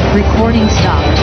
Recording stopped.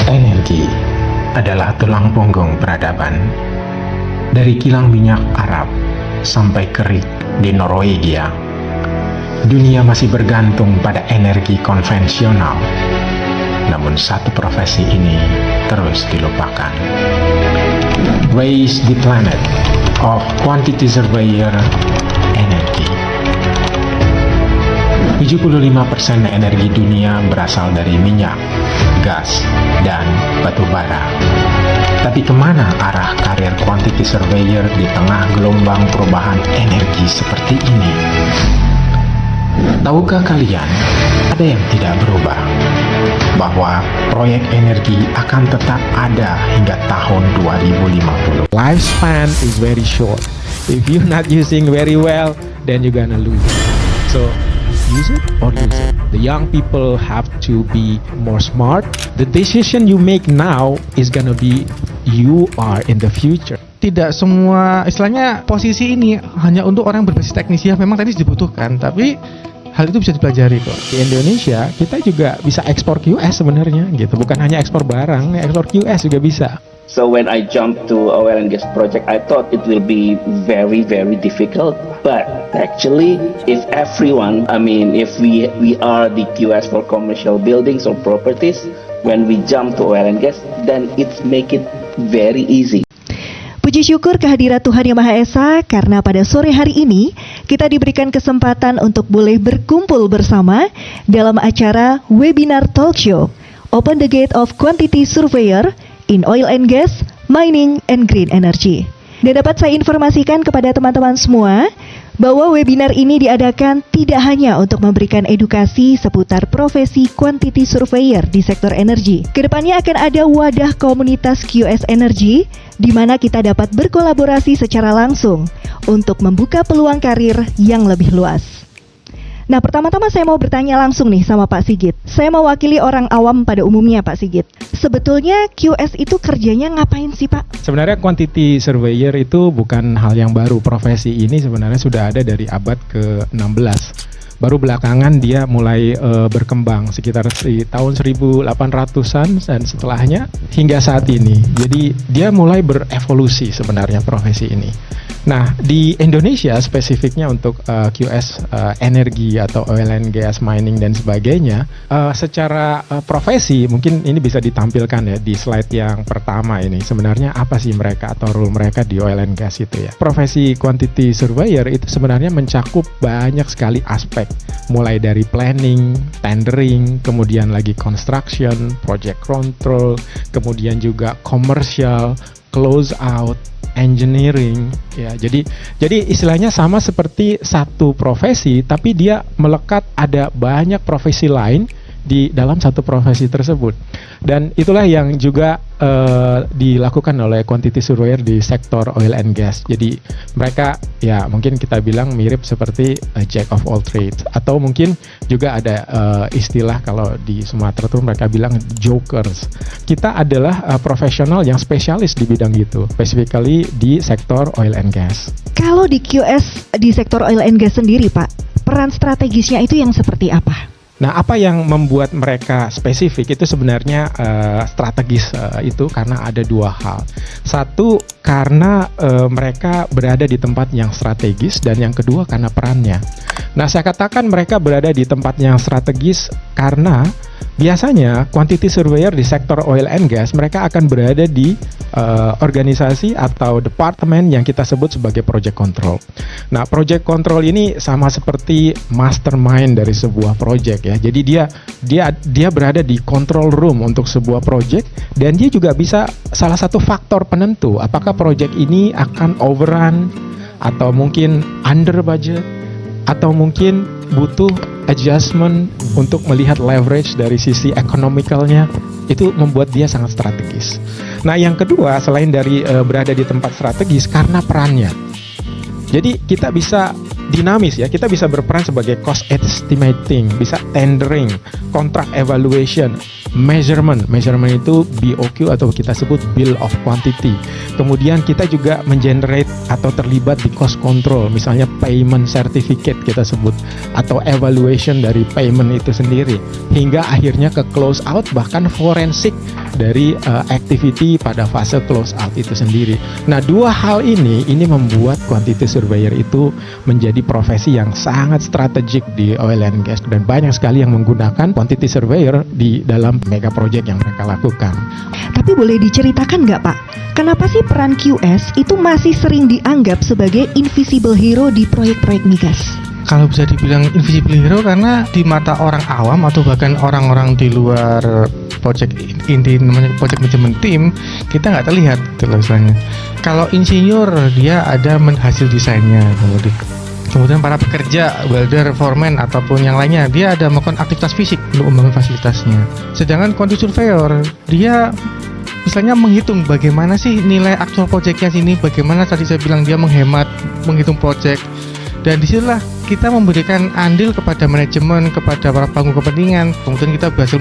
Energi adalah tulang punggung peradaban. Dari kilang minyak Arab sampai kerik di Norwegia, dunia masih bergantung pada energi konvensional. Namun satu profesi ini terus dilupakan. Raise the planet of quantity surveyor energy. 75% energi dunia berasal dari minyak, gas, dan batu bara. Tapi kemana arah karir quantity surveyor di tengah gelombang perubahan energi seperti ini? Tahukah kalian, ada yang tidak berubah, bahwa proyek energi akan tetap ada hingga tahun 2050. Lifespan is very short. If you're not using very well, then you're gonna lose it. So use it or lose it. The young people have to be more smart. The decision you make now is gonna be you are in the future. Tidak semua istilahnya posisi ini hanya untuk orang berbasis teknis, ya memang teknis dibutuhkan, tapi hal itu bisa dipelajari kok. Di Indonesia kita juga bisa ekspor QS sebenarnya gitu, bukan hanya ekspor barang, ekspor QS juga bisa. So when I jumped to oil and gas project, I thought it will be very, very difficult. But actually, if everyone, if we are the QS for commercial buildings or properties, when we jump to oil and gas, then it's make it very easy. Puji syukur kehadirat Tuhan Yang Maha Esa, karena pada sore hari ini kita diberikan kesempatan untuk boleh berkumpul bersama dalam acara webinar talk show Open the Gate of Quantity Surveyor in Oil and Gas, Mining and Green Energy. Dan dapat saya informasikan kepada teman-teman semua bahwa webinar ini diadakan tidak hanya untuk memberikan edukasi seputar profesi quantity surveyor di sektor energi. Kedepannya akan ada wadah komunitas QS Energy di mana kita dapat berkolaborasi secara langsung untuk membuka peluang karir yang lebih luas. Nah, pertama-tama saya mau bertanya langsung nih sama Pak Sigit. Saya mewakili orang awam pada umumnya, Pak Sigit. Sebetulnya QS itu kerjanya ngapain sih, Pak? Sebenarnya quantity surveyor itu bukan hal yang baru. Profesi ini sebenarnya sudah ada dari abad ke-16. Baru belakangan dia mulai berkembang sekitar tahun 1800-an dan setelahnya hingga saat ini. Jadi dia mulai berevolusi sebenarnya profesi ini. Nah, di Indonesia spesifiknya untuk QS energi atau oil and gas, mining dan sebagainya, secara profesi mungkin ini bisa ditampilkan ya di slide yang pertama ini. Sebenarnya apa sih mereka atau role mereka di oil and gas itu ya. Profesi quantity surveyor itu sebenarnya mencakup banyak sekali aspek, mulai dari planning, tendering, kemudian lagi construction, project control, kemudian juga commercial, close out, engineering ya. Jadi istilahnya sama seperti satu profesi, tapi dia melekat ada banyak profesi lain di dalam satu profesi tersebut. Dan itulah yang juga dilakukan oleh quantity surveyor di sektor oil and gas. Jadi mereka ya mungkin kita bilang mirip seperti jack of all trades, atau mungkin juga ada istilah kalau di Sumatera tuh mereka bilang jokers. Kita adalah profesional yang spesialis di bidang itu, specifically di sektor oil and gas. Kalau di QS di sektor oil and gas sendiri, Pak, peran strategisnya itu yang seperti apa? Nah, apa yang membuat mereka spesifik itu sebenarnya strategis itu karena ada dua hal. Satu, karena mereka berada di tempat yang strategis, dan yang kedua karena perannya. Nah, saya katakan mereka berada di tempat yang strategis karena biasanya quantity surveyor di sektor oil and gas mereka akan berada di organisasi atau departemen yang kita sebut sebagai project control. Nah, project control ini sama seperti mastermind dari sebuah project ya. Jadi dia berada di control room untuk sebuah project, dan dia juga bisa salah satu faktor penentu apakah project ini akan overrun atau mungkin under budget atau mungkin butuh adjustment untuk melihat leverage dari sisi ekonomikalnya, itu membuat dia sangat strategis. Nah, yang kedua, selain dari berada di tempat strategis, karena perannya. Jadi kita bisa dinamis ya, kita bisa berperan sebagai cost estimating, bisa tendering, contract evaluation, measurement itu BOQ atau kita sebut bill of quantity. Kemudian kita juga mengenerate atau terlibat di cost control, misalnya payment certificate kita sebut, atau evaluation dari payment itu sendiri, hingga akhirnya ke close out, bahkan forensik dari activity pada fase close out itu sendiri. Nah, dua hal ini membuat quantity surveyor itu menjadi profesi yang sangat strategik di oil and gas, dan banyak sekali yang menggunakan quantity surveyor di dalam mega project yang mereka lakukan. Tapi boleh diceritakan nggak Pak, kenapa sih peran QS itu masih sering dianggap sebagai invisible hero di proyek-proyek migas? Kalau bisa dibilang invisible hero karena di mata orang awam atau bahkan orang-orang di luar project inti namanya project management team, kita nggak terlihat gitu loh istilahnya. Kalau insinyur dia ada hasil desainnya, kemudian para pekerja, welder, foreman ataupun yang lainnya, dia ada melakukan aktivitas fisik untuk membangun fasilitasnya. Sedangkan quantity surveyor dia misalnya menghitung bagaimana sih nilai aktual proyeknya sini, bagaimana tadi saya bilang dia menghitung proyek. Dan disitulah kita memberikan andil kepada manajemen, kepada para panggung kepentingan. Kemudian kita berhasil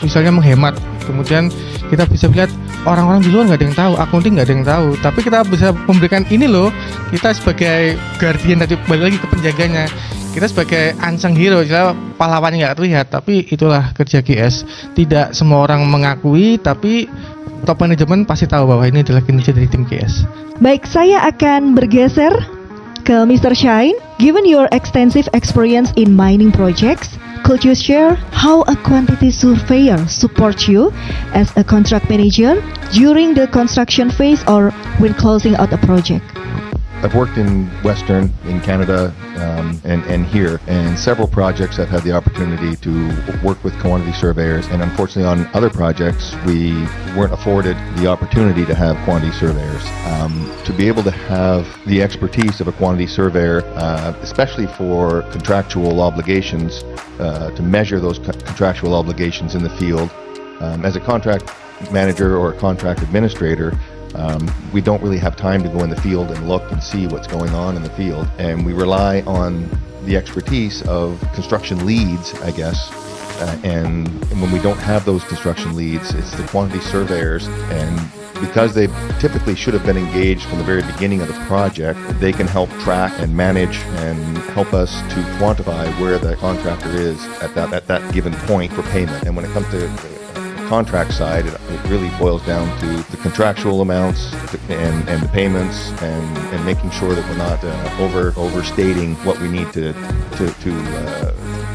misalnya menghemat. Kemudian kita bisa lihat orang-orang di luar nggak ada yang tahu, accounting nggak ada yang tahu. Tapi kita bisa memberikan ini loh, kita sebagai guardian tadi, balik lagi ke penjaganya. Kita sebagai unsung hero, kita pahlawannya nggak terlihat. Tapi itulah kerja QS. Tidak semua orang mengakui, tapi top manajemen pasti tahu bahwa ini adalah kinerja dari tim QS. Baik, saya akan bergeser ke Mr. Shine. Given your extensive experience in mining projects, could you share how a quantity surveyor supports you as a contract manager during the construction phase or when closing out a project? I've worked in Western, in Canada, and here, and several projects I've had the opportunity to work with quantity surveyors, and unfortunately on other projects we weren't afforded the opportunity to have quantity surveyors. To be able to have the expertise of a quantity surveyor, especially for contractual obligations, to measure those contractual obligations in the field, as a contract manager or a contract administrator, we don't really have time to go in the field and look and see what's going on in the field, and we rely on the expertise of construction leads, I guess, and when we don't have those construction leads, it's the quantity surveyors, and because they typically should have been engaged from the very beginning of the project, they can help track and manage and help us to quantify where the contractor is at that given point for payment. And when it comes to contract side, it really boils down to the contractual amounts and the payments and making sure that we're not overstating what we need to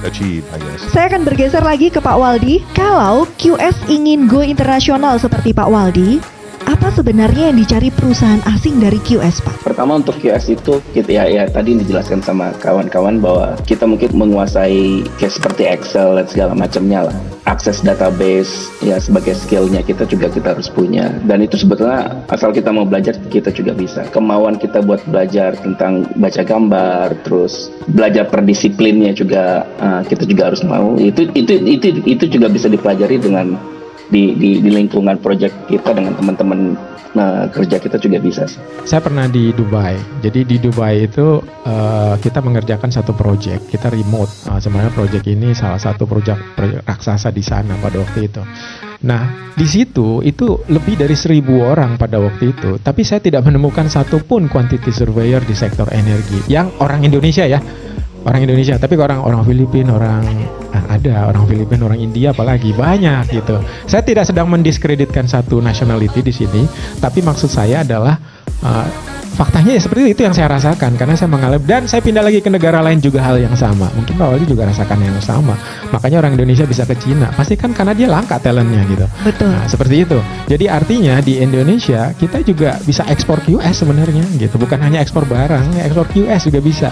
achieve, I guess. Saya akan bergeser lagi ke Pak Waldi. Kalau QS ingin go internasional seperti Pak Waldi, apa sebenarnya yang dicari perusahaan asing dari QS, Pak? Pertama untuk QS itu kita ya tadi dijelaskan sama kawan-kawan bahwa kita mungkin menguasai kayak seperti Excel dan segala macamnya lah. Akses database ya sebagai skillnya kita harus punya, dan itu sebetulnya asal kita mau belajar kita juga bisa. Kemauan kita buat belajar tentang baca gambar, terus belajar per disiplinnya juga kita juga harus mau. Itu juga bisa dipelajari dengan di lingkungan proyek kita dengan teman-teman kerja kita juga bisa. Saya pernah di Dubai. Jadi di Dubai itu kita mengerjakan satu proyek, kita remote. Sebenarnya proyek ini salah satu proyek raksasa di sana pada waktu itu. Nah, di situ itu lebih dari 1.000 orang pada waktu itu. Tapi saya tidak menemukan satupun quantity surveyor di sektor energi yang orang Indonesia ya. Orang Indonesia, tapi orang Filipina, orang Filipina, orang India apalagi banyak gitu. Saya tidak sedang mendiskreditkan satu nationality di sini, tapi maksud saya adalah faktanya ya seperti itu yang saya rasakan karena saya mengalami, dan saya pindah lagi ke negara lain juga hal yang sama. Mungkin Pak Waldi juga rasakan yang sama. Makanya orang Indonesia bisa ke Cina, pasti kan karena dia langka talentnya gitu. Betul. Nah, seperti itu. Jadi artinya di Indonesia kita juga bisa ekspor QS sebenarnya gitu. Bukan hanya ekspor barang, ekspor QS juga bisa.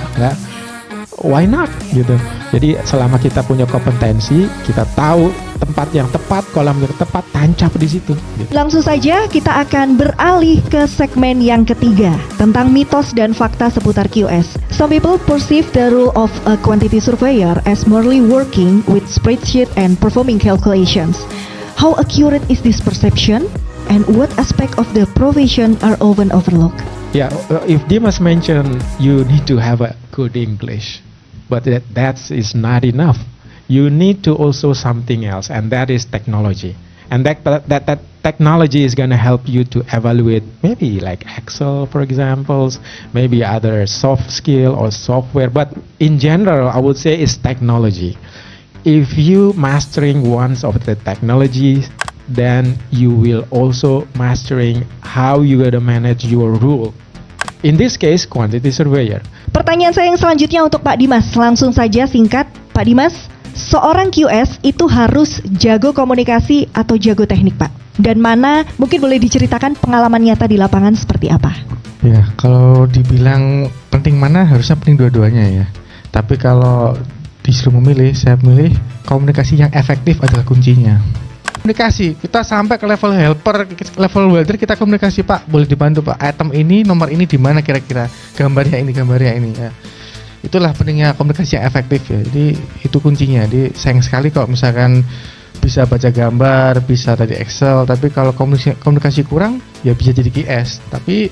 Why not gitu. Jadi selama kita punya kompetensi, kita tahu tempat yang tepat, kolam yang tepat, tancap di situ. Gitu. Langsung saja kita akan beralih ke segmen yang ketiga tentang mitos dan fakta seputar QS. Some people perceive the role of a quantity surveyor as merely working with spreadsheet and performing calculations. How accurate is this perception? And what aspect of the profession are often overlooked? Yeah, if Dimas mentioned you need to have a good English, but that is not enough. You need to also something else, and that is technology. And that technology is going to help you to evaluate maybe like Excel, for example, maybe other soft skill or software. But in general, I would say it's technology. If you mastering one of the technologies, then you will also mastering how you gonna manage your rule. In this case, quantity surveyor. Pertanyaan saya yang selanjutnya untuk Pak Dimas. Langsung saja singkat, Pak Dimas. Seorang QS itu harus jago komunikasi atau jago teknik, Pak? Dan mana mungkin boleh diceritakan pengalaman nyata di lapangan seperti apa? Ya, kalau dibilang penting mana, harusnya penting dua-duanya ya. Tapi kalau disuruh memilih, saya memilih komunikasi yang efektif adalah kuncinya. Komunikasi, kita sampai ke level helper, level welder, kita komunikasi, Pak, boleh dibantu Pak, item ini, nomor ini di mana kira-kira, gambarnya ini ya. Itulah pentingnya komunikasi yang efektif ya. Jadi itu kuncinya. Jadi sayang sekali kalau misalkan bisa baca gambar, bisa tadi Excel, tapi kalau komunikasi kurang ya bisa jadi QS, tapi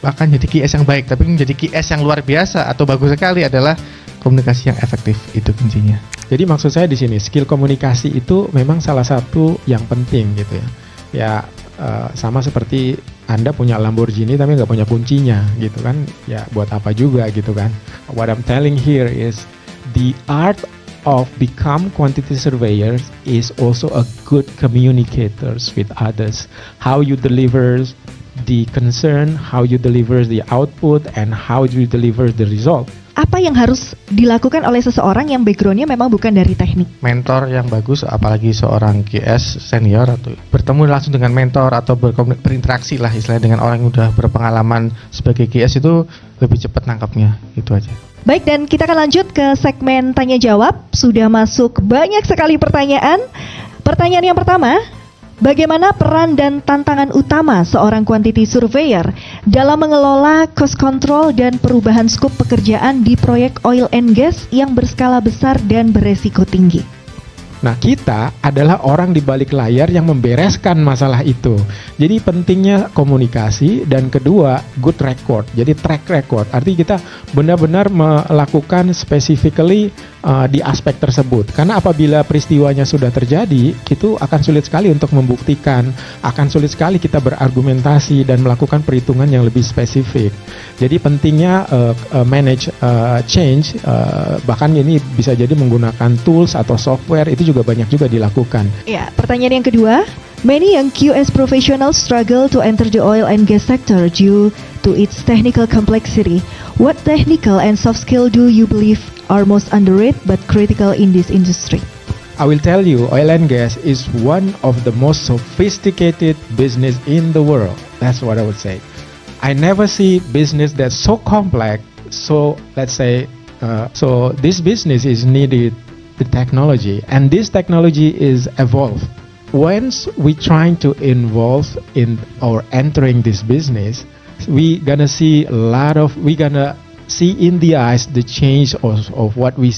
akan jadi QS yang baik, tapi menjadi QS yang luar biasa atau bagus sekali adalah komunikasi yang efektif, itu kuncinya. Jadi maksud saya di sini skill komunikasi itu memang salah satu yang penting gitu ya. Ya sama seperti Anda punya Lamborghini tapi nggak punya kuncinya gitu kan. Ya buat apa juga gitu kan. What I'm telling here is the art of become quantity surveyors is also a good communicators with others. How you deliver the concern, how you deliver the output, and how you deliver the result. Apa yang harus dilakukan oleh seseorang yang backgroundnya memang bukan dari teknik? Mentor yang bagus, apalagi seorang QS senior atau bertemu langsung dengan mentor atau berinteraksi lah istilahnya dengan orang yang udah berpengalaman sebagai QS itu lebih cepat nangkapnya, itu aja. Baik, dan kita akan lanjut ke segmen tanya jawab. Sudah masuk banyak sekali pertanyaan. Pertanyaan yang pertama, bagaimana peran dan tantangan utama seorang quantity surveyor dalam mengelola cost control dan perubahan skop pekerjaan di proyek oil and gas yang berskala besar dan beresiko tinggi? Nah, kita adalah orang di balik layar yang membereskan masalah itu. Jadi pentingnya komunikasi dan kedua good record. Jadi track record. Artinya kita benar-benar melakukan specifically di aspek tersebut. Karena apabila peristiwanya sudah terjadi, itu akan sulit sekali untuk membuktikan, akan sulit sekali kita berargumentasi dan melakukan perhitungan yang lebih spesifik. Jadi pentingnya manage change, bahkan ini bisa jadi menggunakan tools atau software, itu juga banyak juga dilakukan. Ya, pertanyaan yang kedua, many young QS professionals struggle to enter the oil and gas sector due to its technical complexity. What technical and soft skill do you believe are most underrated but critical in this industry? I will tell you, oil and gas is one of the most sophisticated business in the world. That's what I would say. I never see business that's so complex. So let's say, so this business is needed the technology, and this technology is evolved. Once we trying to involve in or entering this business, we gonna see in the eyes the change of what we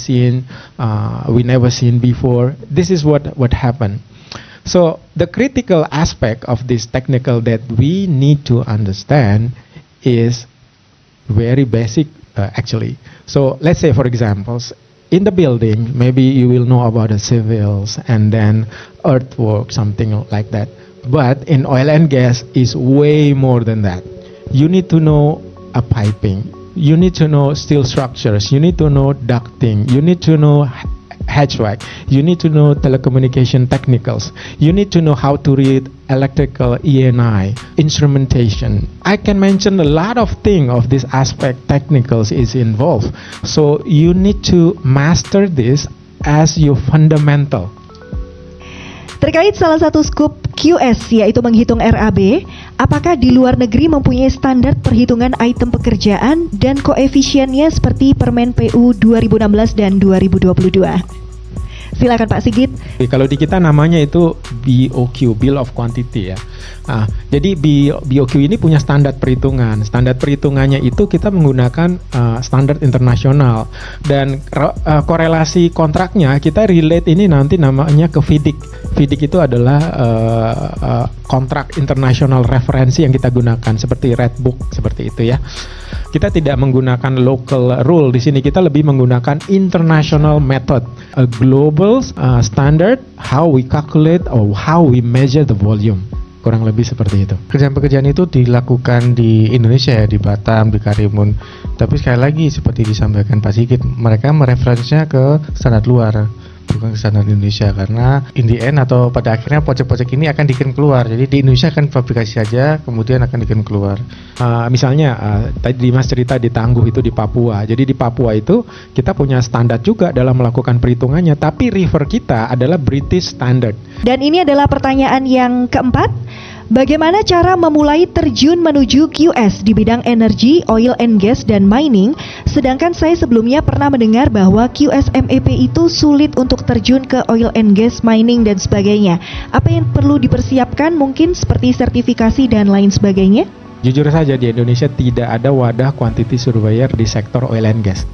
never seen before. This is what happened. So the critical aspect of this technical that we need to understand is very basic actually. So let's say for examples, in the building, maybe you will know about the civils and then earthwork, something like that. But in oil and gas is way more than that. You need to know a piping. You need to know steel structures. You need to know ducting. You need to know HVAC. You need to know telecommunication technicals. You need to know how to read electrical E&I, instrumentation. I can mention a lot of things of this aspect technicals is involved. So you need to master this as your fundamental. Terkait salah satu skup QS yaitu menghitung RAB, apakah di luar negeri mempunyai standar perhitungan item pekerjaan dan koefisiennya seperti Permen PU 2016 dan 2022? Silakan Pak Sigit. Kalau di kita namanya itu BOQ, Bill of Quantity ya. Jadi BOQ ini punya standar perhitungan. Standar perhitungannya itu kita menggunakan standar internasional dan korelasi kontraknya kita relate ini nanti namanya ke FIDIC. FIDIC itu adalah kontrak internasional referensi yang kita gunakan seperti Red Book seperti itu ya. Kita tidak menggunakan local rule di sini, kita lebih menggunakan international method, a global standard how we calculate or how we measure the volume. Kurang lebih seperti itu. Pekerjaan-pekerjaan itu dilakukan di Indonesia ya, di Batam, di Karimun. Tapi sekali lagi seperti disampaikan Pak Sigit, mereka mereferensinya ke standar luar, bukan ke standar Indonesia, karena in the end atau pada akhirnya project-project ini akan dikirim keluar. Jadi di Indonesia akan fabrikasi saja, kemudian akan dikirim keluar. Misalnya tadi Dimas cerita di Tangguh itu di Papua. Jadi di Papua itu kita punya standar juga dalam melakukan perhitungannya, tapi river kita adalah British Standard. Dan ini adalah pertanyaan yang keempat. Bagaimana cara memulai terjun menuju QS di bidang energi, oil and gas, dan mining? Sedangkan saya sebelumnya pernah mendengar bahwa QS MEP itu sulit untuk terjun ke oil and gas, mining, dan sebagainya. Apa yang perlu dipersiapkan mungkin seperti sertifikasi dan lain sebagainya? Jujur saja di Indonesia tidak ada wadah quantity surveyor di sektor oil and gas.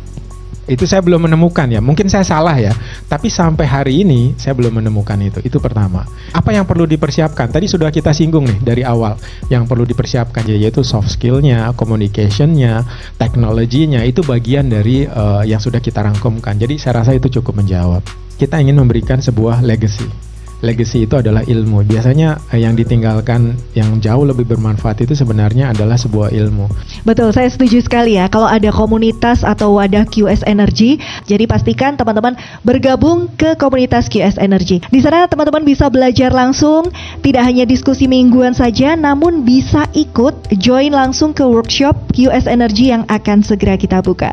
Itu saya belum menemukan ya, mungkin saya salah ya, tapi sampai hari ini saya belum menemukan itu. Itu pertama. Apa yang perlu dipersiapkan? Tadi sudah kita singgung nih dari awal. Yang perlu dipersiapkan yaitu soft skill-nya, communication-nya, teknologinya, itu bagian dari yang sudah kita rangkumkan. Jadi saya rasa itu cukup menjawab. Kita ingin memberikan sebuah legacy. Legacy itu adalah ilmu. Biasanya yang ditinggalkan yang jauh lebih bermanfaat itu sebenarnya adalah sebuah ilmu. Betul, saya setuju sekali ya. Kalau ada komunitas atau wadah QS Energy, jadi pastikan teman-teman bergabung ke komunitas QS Energy. Di sana teman-teman bisa belajar langsung, tidak hanya diskusi mingguan saja, namun bisa ikut join langsung ke workshop QS Energy yang akan segera kita buka.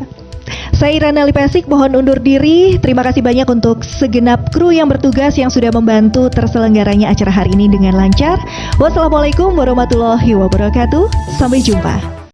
Saya Irana Lipesik, mohon undur diri. Terima kasih banyak untuk segenap kru yang bertugas yang sudah membantu terselenggaranya acara hari ini dengan lancar. Wassalamualaikum warahmatullahi wabarakatuh. Sampai jumpa.